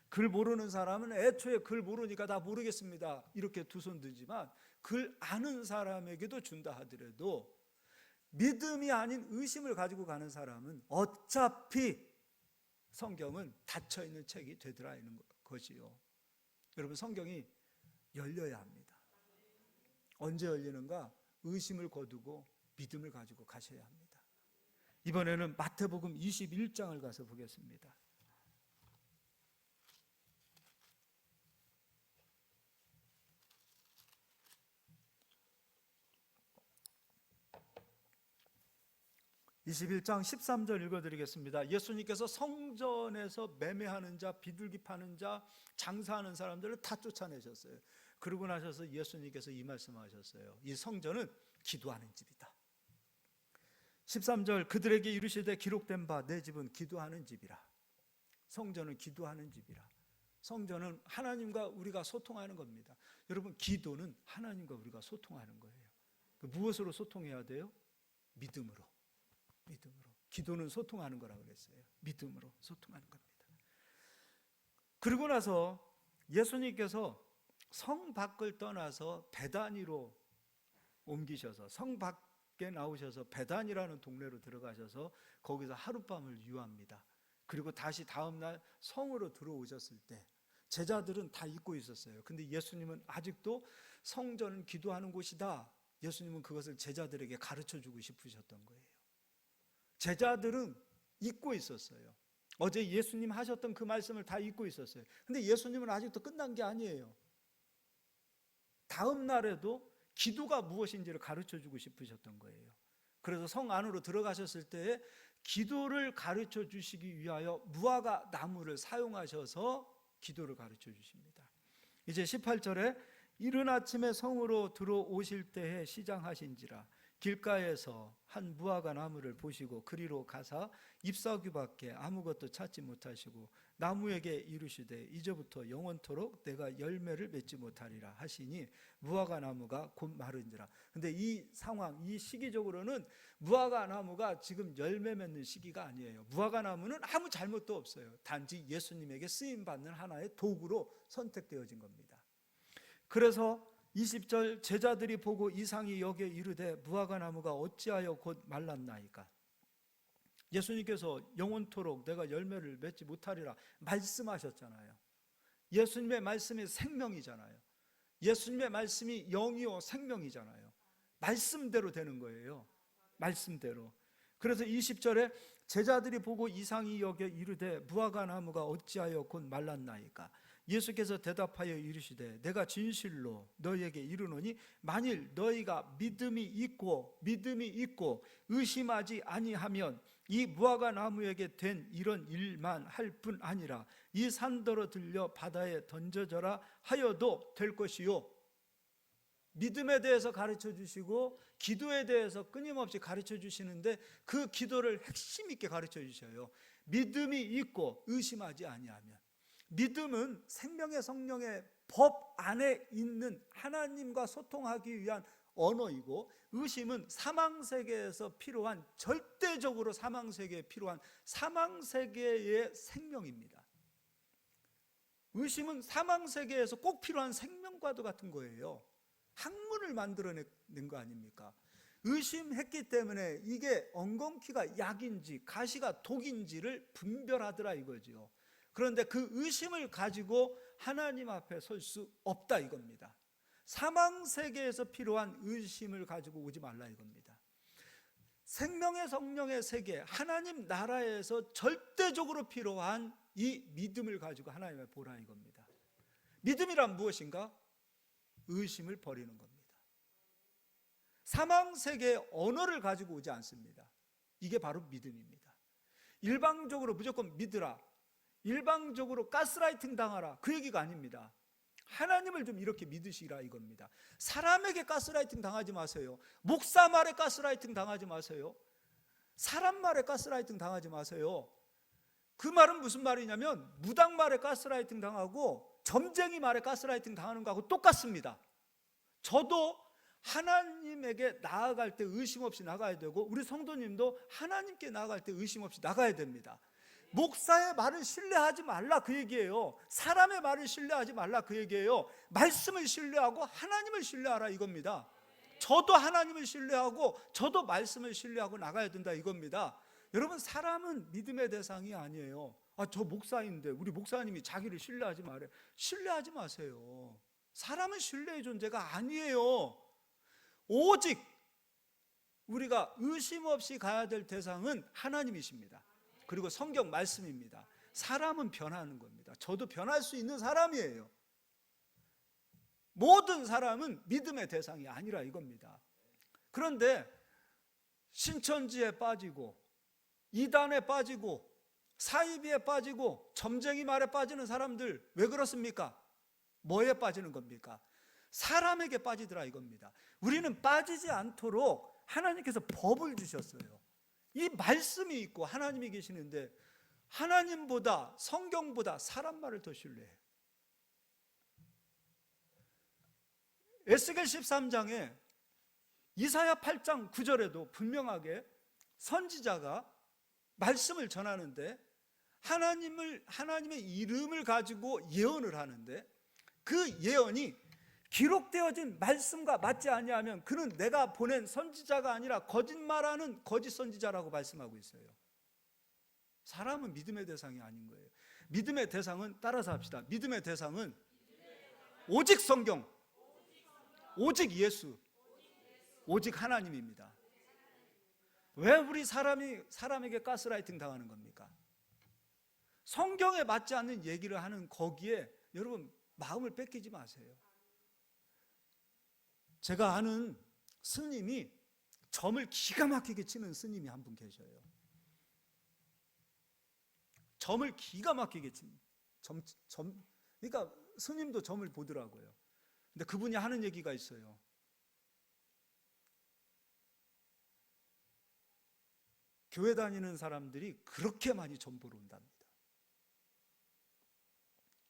글 모르는 사람은 애초에 글 모르니까 다 모르겠습니다 이렇게 두 손 들지만, 글 아는 사람에게도 준다 하더라도 믿음이 아닌 의심을 가지고 가는 사람은 어차피 성경은 닫혀있는 책이 되돌아 있는 것이요. 여러분, 성경이 열려야 합니다. 언제 열리는가? 의심을 거두고 믿음을 가지고 가셔야 합니다. 이번에는 마태복음 21장을 가서 보겠습니다. (21장) 13절 읽어드리겠습니다. 예수님께서 성전에서 매매하는 자, 비둘기 파는 자, 장사하는 사람들을 다 쫓아내셨어요. 그러고 나셔서 예수님께서 이 말씀하셨어요. 이 성전은 기도하는 집이다. 13절 그들에게 이르시되 기록된 바 내 집은 기도하는 집이라. 성전은 기도하는 집이라. 성전은 하나님과 우리가 소통하는 겁니다. 여러분, 기도는 하나님과 우리가 소통하는 거예요. 무엇으로 소통해야 돼요? 믿음으로. 믿음으로. 기도는 소통하는 거라고 그랬어요. 믿음으로 소통하는 겁니다. 그러고 나서 예수님께서 성 밖을 떠나서 베다니로 옮기셔서 성 밖에 나오셔서 베다니라는 동네로 들어가셔서 거기서 하룻밤을 유합니다. 그리고 다시 다음날 성으로 들어오셨을 때 제자들은 다 잊고 있었어요. 근데 예수님은 아직도 성전은 기도하는 곳이다. 예수님은 그것을 제자들에게 가르쳐주고 싶으셨던 거예요. 제자들은 잊고 있었어요. 어제 예수님 하셨던 그 말씀을 다 잊고 있었어요. 근데 예수님은 아직도 끝난 게 아니에요. 다음 날에도 기도가 무엇인지를 가르쳐주고 싶으셨던 거예요. 그래서 성 안으로 들어가셨을 때에 기도를 가르쳐 주시기 위하여 무화과 나무를 사용하셔서 기도를 가르쳐 주십니다. 이제 18절에 이른 아침에 성으로 들어오실 때에 시장하신지라 길가에서 한 무화과 나무를 보시고 그리로 가사 잎사귀밖에 아무것도 찾지 못하시고 나무에게 이르시되 이제부터 영원토록 내가 열매를 맺지 못하리라 하시니 무화과 나무가 곧 마른지라. 근데 이 상황, 이 시기적으로는 무화과 나무가 지금 열매 맺는 시기가 아니에요. 무화과 나무는 아무 잘못도 없어요. 단지 예수님에게 쓰임 받는 하나의 도구로 선택되어진 겁니다. 그래서 20절 제자들이 보고 이상히 여겨 이르되 무화과 나무가 어찌하여 곧 말랐나이까. 예수님께서 영원토록 내가 열매를 맺지 못하리라 말씀하셨잖아요. 예수님의 말씀이 생명이잖아요. 예수님의 말씀이 영이요 생명이잖아요. 말씀대로 되는 거예요. 말씀대로. 그래서 20절에 제자들이 보고 이상히 여겨 이르되 무화과 나무가 어찌하여 곧 말랐나이까. 예수께서 대답하여 이르시되 내가 진실로 너희에게 이르노니 만일 너희가 믿음이 있고 의심하지 아니하면 이 무화과 나무에게 된 이런 일만 할 뿐 아니라 이 산더러 들려 바다에 던져져라 하여도 될 것이요. 믿음에 대해서 가르쳐 주시고 기도에 대해서 끊임없이 가르쳐 주시는데 그 기도를 핵심 있게 가르쳐 주셔요. 믿음이 있고 의심하지 아니하면. 믿음은 생명의 성령의 법 안에 있는 하나님과 소통하기 위한 언어이고, 의심은 사망세계에서 필요한, 절대적으로 사망세계에 필요한 사망세계의 생명입니다. 의심은 사망세계에서 꼭 필요한 생명과도 같은 거예요. 학문을 만들어낸 거 아닙니까? 의심했기 때문에 이게 엉겅퀴가 약인지 가시가 독인지를 분별하더라 이거죠. 그런데 그 의심을 가지고 하나님 앞에 설 수 없다 이겁니다. 사망 세계에서 필요한 의심을 가지고 오지 말라 이겁니다. 생명의 성령의 세계, 하나님 나라에서 절대적으로 필요한 이 믿음을 가지고 하나님을 보라 이겁니다. 믿음이란 무엇인가? 의심을 버리는 겁니다. 사망 세계의 언어를 가지고 오지 않습니다. 이게 바로 믿음입니다. 일방적으로 무조건 믿으라, 일방적으로 가스라이팅 당하라, 그 얘기가 아닙니다. 하나님을 좀 이렇게 믿으시라 이겁니다. 사람에게 가스라이팅 당하지 마세요. 목사 말에 가스라이팅 당하지 마세요. 사람 말에 가스라이팅 당하지 마세요. 그 말은 무슨 말이냐면 무당 말에 가스라이팅 당하고 점쟁이 말에 가스라이팅 당하는 거하고 똑같습니다. 저도 하나님에게 나아갈 때 의심 없이 나가야 되고 우리 성도님도 하나님께 나아갈 때 의심 없이 나가야 됩니다. 목사의 말을 신뢰하지 말라 그 얘기예요. 사람의 말을 신뢰하지 말라 그 얘기예요. 말씀을 신뢰하고 하나님을 신뢰하라 이겁니다. 저도 하나님을 신뢰하고 저도 말씀을 신뢰하고 나가야 된다 이겁니다. 여러분, 사람은 믿음의 대상이 아니에요. 저 목사인데 우리 목사님이 자기를 신뢰하지 말아요. 신뢰하지 마세요. 사람은 신뢰의 존재가 아니에요. 오직 우리가 의심 없이 가야 될 대상은 하나님이십니다. 그리고 성경 말씀입니다. 사람은 변하는 겁니다. 저도 변할 수 있는 사람이에요. 모든 사람은 믿음의 대상이 아니라 이겁니다. 그런데 신천지에 빠지고 이단에 빠지고 사이비에 빠지고 점쟁이 말에 빠지는 사람들 왜 그렇습니까? 뭐에 빠지는 겁니까? 사람에게 빠지더라 이겁니다. 우리는 빠지지 않도록 하나님께서 법을 주셨어요. 이 말씀이 있고 하나님이 계시는데 하나님보다 성경보다 사람 말을 더 신뢰해요. 에스겔 13장에 이사야 8장 9절에도 분명하게 선지자가 말씀을 전하는데 하나님의 이름을 가지고 예언을 하는데 그 예언이 기록되어진 말씀과 맞지 아니하면 그는 내가 보낸 선지자가 아니라 거짓말하는 거짓 선지자라고 말씀하고 있어요. 사람은 믿음의 대상이 아닌 거예요. 믿음의 대상은, 따라서 합시다. 믿음의 대상은 오직 성경, 오직 예수, 오직 하나님입니다. 왜 우리 사람에게 가스라이팅 당하는 겁니까? 성경에 맞지 않는 얘기를 하는 거기에 여러분 마음을 뺏기지 마세요. 제가 아는 스님이 점을 기가 막히게 치는 스님이 한 분 계셔요. 점을 기가 막히게 치는 그러니까 스님도 점을 보더라고요. 근데 그분이 하는 얘기가 있어요. 교회 다니는 사람들이 그렇게 많이 점 보러 온답니다.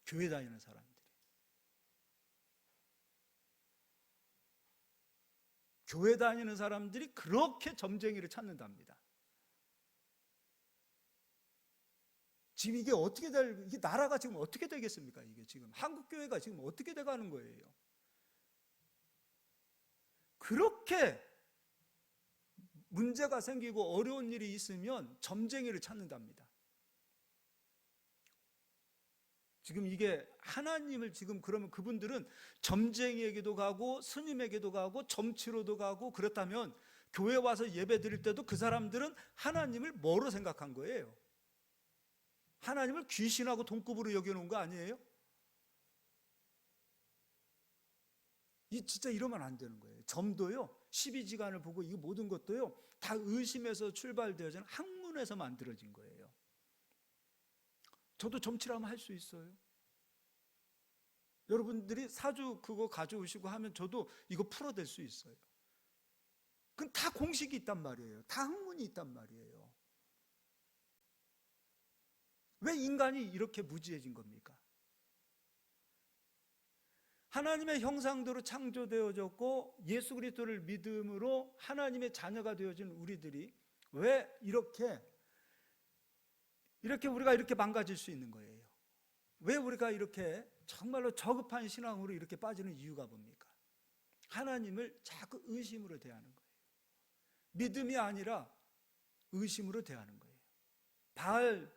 교회 다니는 사람들이. 교회 다니는 사람들이 그렇게 점쟁이를 찾는답니다. 지금 이게 이게 나라가 지금 어떻게 되겠습니까? 이게 지금 한국교회가 지금 어떻게 돼가는 거예요? 그렇게 문제가 생기고 어려운 일이 있으면 점쟁이를 찾는답니다. 지금 이게 하나님을 지금 그러면 그분들은 점쟁이에게도 가고 스님에게도 가고 점치러도 가고 그렇다면 교회 와서 예배 드릴 때도 그 사람들은 하나님을 뭐로 생각한 거예요? 하나님을 귀신하고 동급으로 여겨놓은 거 아니에요? 진짜 이러면 안 되는 거예요. 점도요, 12지간을 보고 이 모든 것도요 다 의심에서 출발되어진 학문에서 만들어진 거예요. 저도 점치라면 할 수 있어요. 여러분들이 사주 그거 가져오시고 하면 저도 이거 풀어낼 수 있어요. 그건 다 공식이 있단 말이에요. 다 학문이 있단 말이에요. 왜 인간이 이렇게 무지해진 겁니까? 하나님의 형상대로 창조되어졌고 예수 그리스도를 믿음으로 하나님의 자녀가 되어진 우리들이 왜 이렇게 우리가 이렇게 망가질 수 있는 거예요? 왜 우리가 이렇게 정말로 저급한 신앙으로 이렇게 빠지는 이유가 뭡니까? 하나님을 자꾸 의심으로 대하는 거예요. 믿음이 아니라 의심으로 대하는 거예요. 바알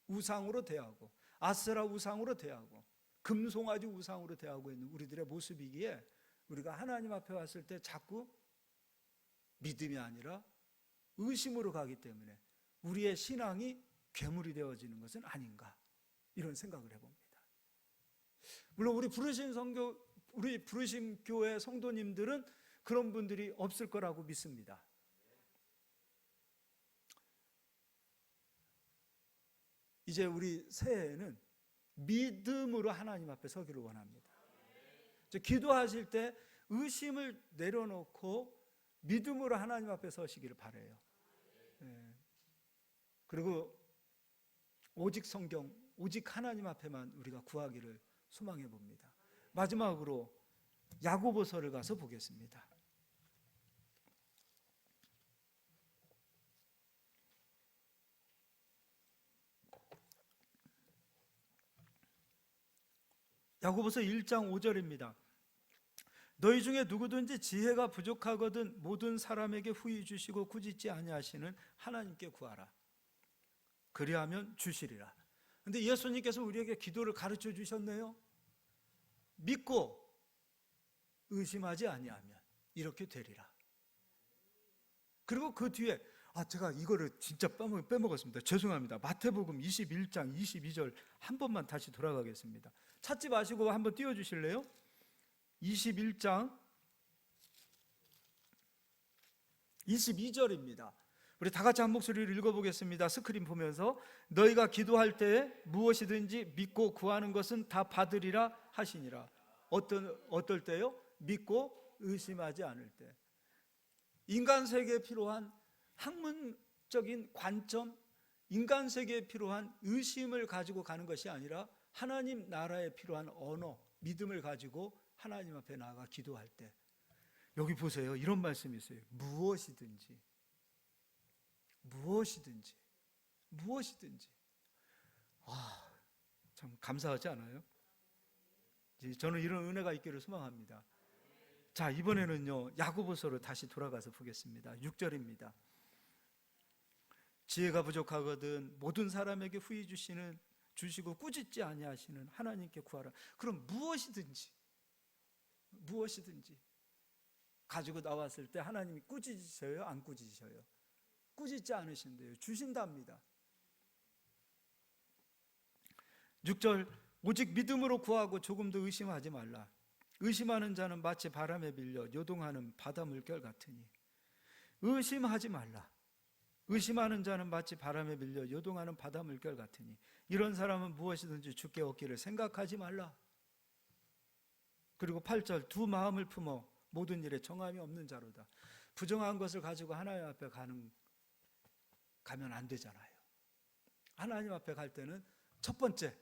우상으로 대하고 아세라 우상으로 대하고 금송아지 우상으로 대하고 있는 우리들의 모습이기에 우리가 하나님 앞에 왔을 때 자꾸 믿음이 아니라 의심으로 가기 때문에 우리의 신앙이 괴물이 되어지는 것은 아닌가, 이런 생각을 해봅니다. 물론 우리 부르심 교회 성도님들은 그런 분들이 없을 거라고 믿습니다. 이제 우리 새해에는 믿음으로 하나님 앞에 서기를 원합니다. 기도하실 때 의심을 내려놓고 믿음으로 하나님 앞에 서시기를 바라요. 그리고 오직 성경, 오직 하나님 앞에만 우리가 구하기를 소망해 봅니다. 마지막으로 야고보서를 가서 보겠습니다. 야고보서 1장 5절입니다. 너희 중에 누구든지 지혜가 부족하거든 모든 사람에게 후히 주시고 꾸짖지 아니하시는 하나님께 구하라. 그리하면 주시리라. 근데 예수님께서 우리에게 기도를 가르쳐 주셨네요. 믿고 의심하지 아니하면 이렇게 되리라. 그리고 그 뒤에 제가 이거를 진짜 빼먹었습니다. 죄송합니다. 마태복음 21장 22절 한 번만 다시 돌아가겠습니다. 찾지 마시고 한번 띄워주실래요? 21장 22절입니다. 우리 다 같이 한 목소리를 읽어보겠습니다. 스크린 보면서 너희가 기도할 때에 무엇이든지 믿고 구하는 것은 다 받으리라 하시니라. 어떨 때요? 믿고 의심하지 않을 때. 인간 세계에 필요한 학문적인 관점, 인간 세계에 필요한 의심을 가지고 가는 것이 아니라 하나님 나라에 필요한 언어, 믿음을 가지고 하나님 앞에 나아가 기도할 때, 여기 보세요. 이런 말씀이 있어요. 무엇이든지 참 감사하지 않아요? 저는 이런 은혜가 있기를 소망합니다. 자, 이번에는요 야고보서로 다시 돌아가서 보겠습니다. 6절입니다. 지혜가 부족하거든 모든 사람에게 후히 주시고 꾸짖지 아니하시는 하나님께 구하라. 그럼 무엇이든지 가지고 나왔을 때 하나님이 꾸짖으셔요? 안 꾸짖으셔요? 꾸짖지 않으신대요. 주신답니다. 6절 오직 믿음으로 구하고 조금도 의심하지 말라. 의심하는 자는 마치 바람에 밀려 요동하는 바다 물결 같으니. 의심하지 말라. 의심하는 자는 마치 바람에 밀려 요동하는 바다 물결 같으니 이런 사람은 무엇이든지 주께 얻기를 생각하지 말라. 그리고 8절 두 마음을 품어 모든 일에 정함이 없는 자로다. 부정한 것을 가지고 하나님 앞에 가면 안 되잖아요. 하나님 앞에 갈 때는 첫 번째,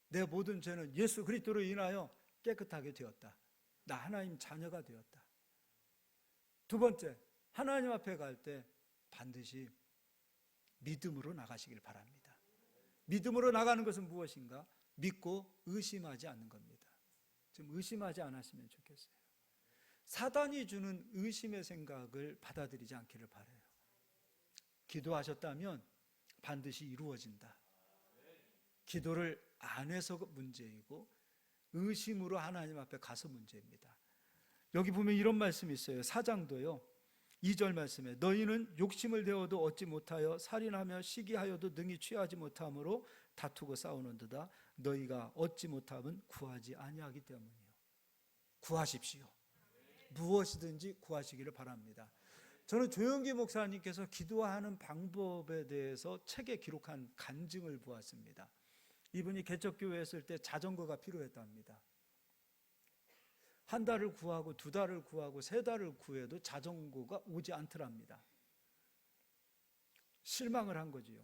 내 모든 죄는 예수 그리스도로 인하여 깨끗하게 되었다. 나 하나님 자녀가 되었다. 두 번째, 하나님 앞에 갈 때 반드시 믿음으로 나가시길 바랍니다. 믿음으로 나가는 것은 무엇인가? 믿고 의심하지 않는 겁니다. 좀 의심하지 않았으면 좋겠어요. 사단이 주는 의심의 생각을 받아들이지 않기를 바라요. 기도하셨다면 반드시 이루어진다. 기도를 안 해서 문제이고 의심으로 하나님 앞에 가서 문제입니다. 여기 보면 이런 말씀이 있어요. 4장도요 2절 말씀에 너희는 욕심을 내어도 얻지 못하여 살인하며 시기하여도 능히 취하지 못함으로 다투고 싸우는도다. 너희가 얻지 못함은 구하지 아니하기 때문이요. 구하십시오. 무엇이든지 구하시기를 바랍니다. 저는 조영기 목사님께서 기도하는 방법에 대해서 책에 기록한 간증을 보았습니다. 이분이 개척교회에 있을 때 자전거가 필요했답니다. 한 달을 구하고 두 달을 구하고 세 달을 구해도 자전거가 오지 않더랍니다. 실망을 한 거지요.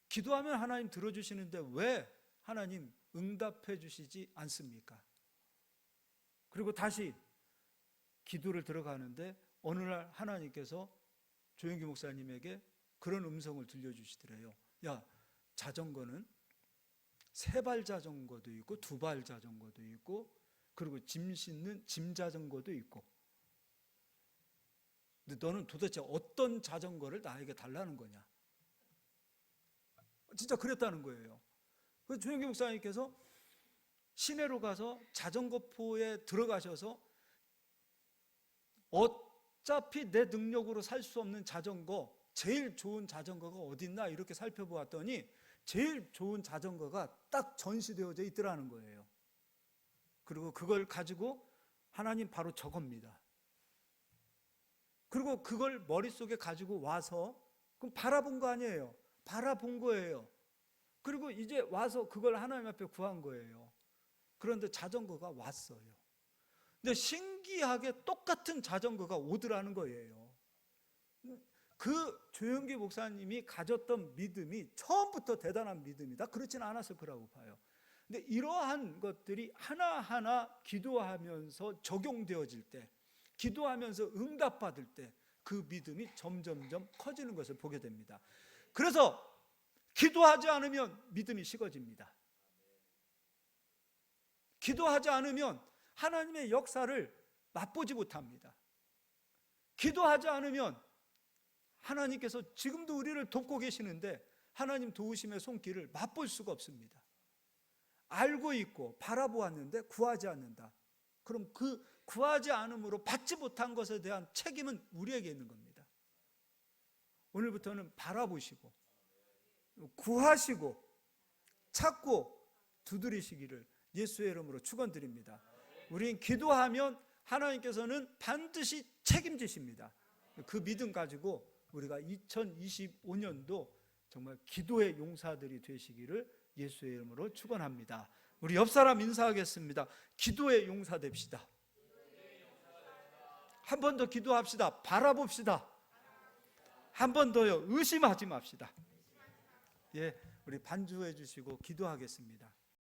기도하면 하나님 들어주시는데 왜 하나님 응답해 주시지 않습니까? 그리고 다시 기도를 들어가는데 어느 날 하나님께서 조영기 목사님에게 그런 음성을 들려주시더래요. 야, 자전거는 세 발 자전거도 있고 두 발 자전거도 있고 그리고 짐 싣는 짐 자전거도 있고. 근데 너는 도대체 어떤 자전거를 나에게 달라는 거냐? 진짜 그랬다는 거예요. 그래서 조영기 목사님께서 시내로 가서 자전거포에 들어가셔서 어차피 내 능력으로 살 수 없는 자전거, 제일 좋은 자전거가 어딨나 이렇게 살펴보았더니 제일 좋은 자전거가 딱 전시되어져 있더라는 거예요. 그리고 그걸 가지고 하나님 바로 저겁니다. 그리고 그걸 머릿속에 가지고 와서 그럼 바라본 거 아니에요. 바라본 거예요. 그리고 이제 와서 그걸 하나님 앞에 구한 거예요. 그런데 자전거가 왔어요. 근데 신기하게 똑같은 자전거가 오더라는 거예요. 그 조영기 목사님이 가졌던 믿음이 처음부터 대단한 믿음이다, 그렇지는 않았을 거라고 봐요. 근데 이러한 것들이 하나하나 기도하면서 적용되어질 때, 기도하면서 응답받을 때 그 믿음이 점점점 커지는 것을 보게 됩니다. 그래서 기도하지 않으면 믿음이 식어집니다. 기도하지 않으면 하나님의 역사를 맛보지 못합니다. 기도하지 않으면 하나님께서 지금도 우리를 돕고 계시는데 하나님 도우심의 손길을 맛볼 수가 없습니다. 알고 있고 바라보았는데 구하지 않는다. 그럼 그 구하지 않음으로 받지 못한 것에 대한 책임은 우리에게 있는 겁니다. 오늘부터는 바라보시고 구하시고 찾고 두드리시기를 예수의 이름으로 축원드립니다. 우린 기도하면 하나님께서는 반드시 책임지십니다. 그 믿음 가지고 우리가 2025년도 정말 기도의 용사들이 되시기를 예수의 이름으로 축원합니다. 우리 옆 사람 인사하겠습니다. 기도의 용사 됩시다. 한 번 더 기도합시다. 바라봅시다. 한 번 더요. 의심하지 맙시다. 예, 우리 반주해 주시고 기도하겠습니다.